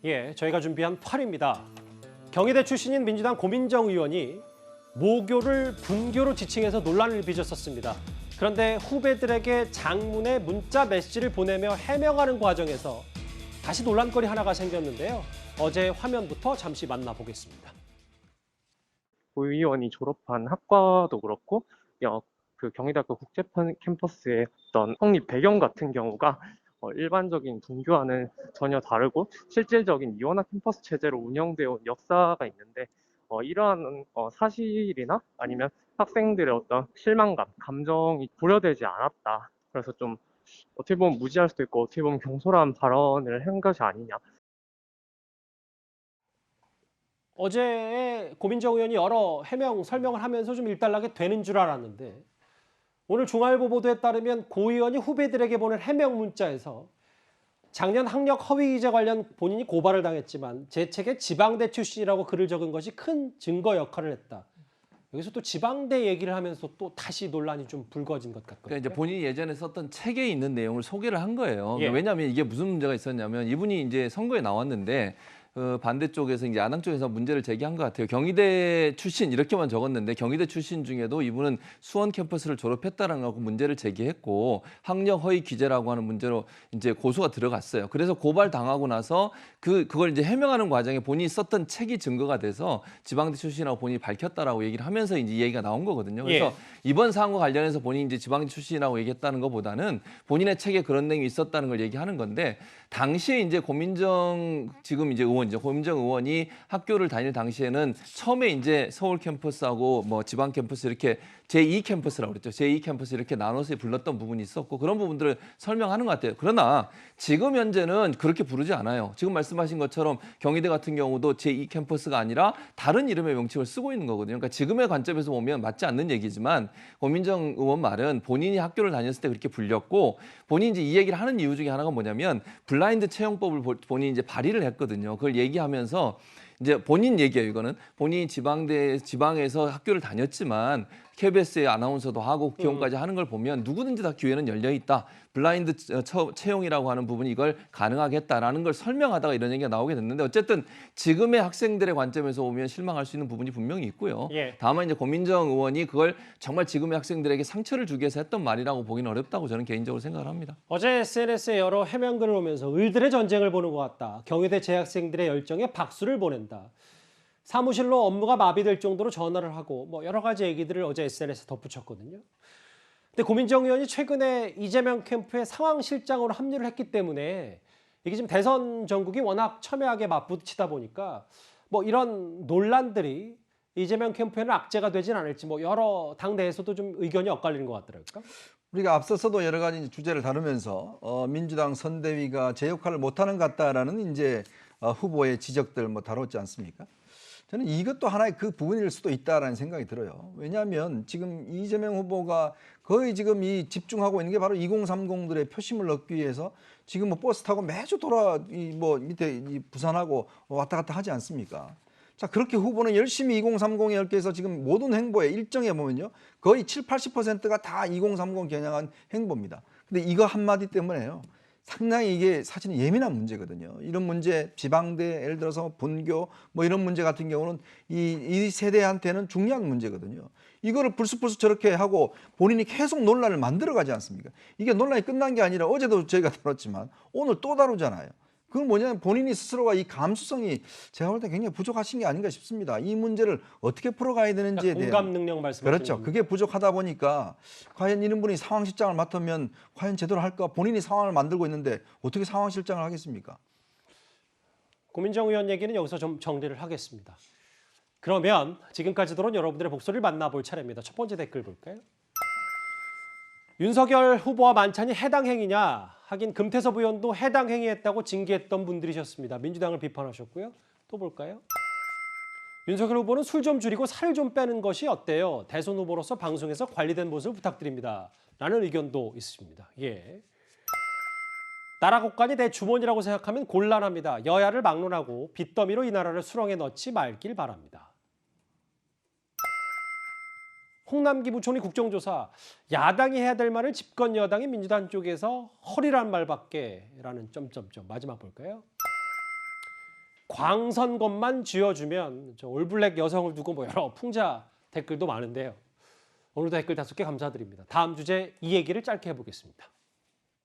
예, 저희가 준비한 8입니다. 경희대 출신인 민주당 고민정 의원이 모교를 분교로 지칭해서 논란을 빚었었습니다. 그런데 후배들에게 장문의 문자 메시지를 보내며 해명하는 과정에서 다시 논란거리 하나가 생겼는데요. 어제 화면부터 잠시 만나보겠습니다. 고 의원이 졸업한 학과도 그렇고 그 경희대학교 국제 캠퍼스의 어떤 성립 배경 같은 경우가 일반적인 분교와는 전혀 다르고 실질적인 이원화 캠퍼스 체제로 운영되어 온 역사가 있는데 이러한 사실이나 아니면 학생들의 어떤 실망감, 감정이 고려되지 않았다. 그래서 좀 어떻게 보면 무지할 수도 있고 어떻게 보면 경솔한 발언을 한 것이 아니냐. 어제 고민정 의원이 여러 해명, 설명을 하면서 좀 일단락이 되는 줄 알았는데 오늘 중앙일보 보도에 따르면 고 의원이 후배들에게 보낸 해명 문자에서 작년 학력 허위 기재 관련 본인이 고발을 당했지만 제 책에 지방대 출신이라고 글을 적은 것이 큰 증거 역할을 했다. 여기서 또 지방대 얘기를 하면서 또 다시 논란이 좀 불거진 것 같거든요. 그러니까 이제 본인이 예전에 썼던 책에 있는 내용을 소개를 한 거예요. 예. 왜냐하면 이게 무슨 문제가 있었냐면 이분이 이제 선거에 나왔는데 반대쪽에서 이제 야당 쪽에서 문제를 제기한 것 같아요. 경희대 출신 이렇게만 적었는데 경희대 출신 중에도 이분은 수원 캠퍼스를 졸업했다는 거고 문제를 제기했고 학력 허위 기재라고 하는 문제로 이제 고소가 들어갔어요. 그래서 고발 당하고 나서 그걸 이제 해명하는 과정에 본인이 썼던 책이 증거가 돼서 지방대 출신이라고 본인이 밝혔다라고 얘기를 하면서 이제 이 얘기가 나온 거거든요. 그래서 예. 이번 사안과 관련해서 본인이 이제 지방대 출신이라고 얘기했다는 것보다는 본인의 책에 그런 내용이 있었다는 걸 얘기하는 건데 당시에 이제 고민정 지금 이제 의원이죠. 고민정 의원이 학교를 다닐 당시에는 처음에 이제 서울 캠퍼스하고 뭐 지방 캠퍼스 이렇게 제2 캠퍼스라고 그랬죠. 제2 캠퍼스 이렇게 나눠서 불렀던 부분이 있었고 그런 부분들을 설명하는 것 같아요. 그러나 지금 현재는 그렇게 부르지 않아요. 지금 말씀하신 것처럼 경희대 같은 경우도 제2 캠퍼스가 아니라 다른 이름의 명칭을 쓰고 있는 거거든요. 그러니까 지금의 관점에서 보면 맞지 않는 얘기지만 고민정 의원 말은 본인이 학교를 다녔을 때 그렇게 불렸고 본인이 이제 이 얘기를 하는 이유 중에 하나가 뭐냐면 블라인드 채용법을 본인이 이제 발의를 했거든요. 그걸 얘기하면서 이제 본인 얘기예요, 이거는. 본인이 지방에서 학교를 다녔지만 KBS의 아나운서도 하고 기용까지 하는 걸 보면 누구든지 다 기회는 열려 있다. 블라인드 채용이라고 하는 부분이 이걸 가능하겠다라는 걸 설명하다가 이런 얘기가 나오게 됐는데 어쨌든 지금의 학생들의 관점에서 보면 실망할 수 있는 부분이 분명히 있고요. 예. 다만 이제 고민정 의원이 그걸 정말 지금의 학생들에게 상처를 주기 위해서 했던 말이라고 보기는 어렵다고 저는 개인적으로 생각을 합니다. 어제 SNS에 여러 해명글을 오면서 을들의 전쟁을 보는 것 같다. 경희대 재학생들의 열정에 박수를 보낸다. 사무실로 업무가 마비될 정도로 전화를 하고 뭐 여러 가지 얘기들을 어제 SNS에 덧붙였거든요. 근데 고민정 의원이 최근에 이재명 캠프에 상황실장으로 합류를 했기 때문에 이게 지금 대선 전국이 워낙 첨예하게 맞붙이다 보니까 뭐 이런 논란들이 이재명 캠프에는 악재가 되진 않을지 뭐 여러 당 내에서도 좀 의견이 엇갈리는 것 같더라고요. 우리가 앞서서도 여러 가지 주제를 다루면서 민주당 선대위가 제 역할을 못하는 것 같다라는 이제 후보의 지적들 뭐 다뤘지 않습니까? 저는 이것도 하나의 그 부분일 수도 있다라는 생각이 들어요. 왜냐하면 지금 이재명 후보가 거의 지금 이 집중하고 있는 게 바로 2030들의 표심을 얻기 위해서 지금 뭐 버스 타고 매주 뭐 밑에 부산하고 왔다 갔다 하지 않습니까? 자, 그렇게 후보는 열심히 2030에 얽혀서 지금 모든 행보에 일정해 보면요. 거의 80%가 다 2030 겨냥한 행보입니다. 근데 이거 한마디 때문에요. 상당히 이게 사실은 예민한 문제거든요. 이런 문제, 지방대, 예를 들어서 분교, 뭐 이런 문제 같은 경우는 이 세대한테는 중요한 문제거든요. 이거를 불쑥불쑥 저렇게 하고 본인이 계속 논란을 만들어가지 않습니까? 이게 논란이 끝난 게 아니라 어제도 저희가 다뤘지만 오늘 또 다루잖아요. 그건 뭐냐면 본인이 스스로가 이 감수성이 제가 볼 때 굉장히 부족하신 게 아닌가 싶습니다. 이 문제를 어떻게 풀어가야 되는지에 대한 공감 능력 말씀하시는 그렇죠. 겁니다. 그게 부족하다 보니까 과연 이런 분이 상황실장을 맡으면 과연 제대로 할까? 본인이 상황을 만들고 있는데 어떻게 상황실장을 하겠습니까? 고민정 의원 얘기는 여기서 좀 정리를 하겠습니다. 그러면 지금까지 들어온 여러분들의 목소리를 만나볼 차례입니다. 첫 번째 댓글 볼까요? 윤석열 후보와 만찬이 해당 행위냐? 하긴 금태섭 의원도 해당 행위했다고 징계했던 분들이셨습니다. 민주당을 비판하셨고요. 또 볼까요? 윤석열 후보는 술 좀 줄이고 살 좀 빼는 것이 어때요? 대선 후보로서 방송에서 관리된 모습을 부탁드립니다. 라는 의견도 있습니다. 예. 나라 국간이 내 주머니라고 생각하면 곤란합니다. 여야를 막론하고 빚더미로 이 나라를 수렁에 넣지 말길 바랍니다. 홍남기 부총리 국정조사, 야당이 해야 될 말을 집권 여당인 민주당 쪽에서 허리란 말밖에 라는 점점점. 마지막 볼까요? 광선 것만 쥐어주면 저 올블랙 여성을 두고 뭐 여러 풍자 댓글도 많은데요. 오늘도 댓글 5개 감사드립니다. 다음 주제 이 얘기를 짧게 해보겠습니다.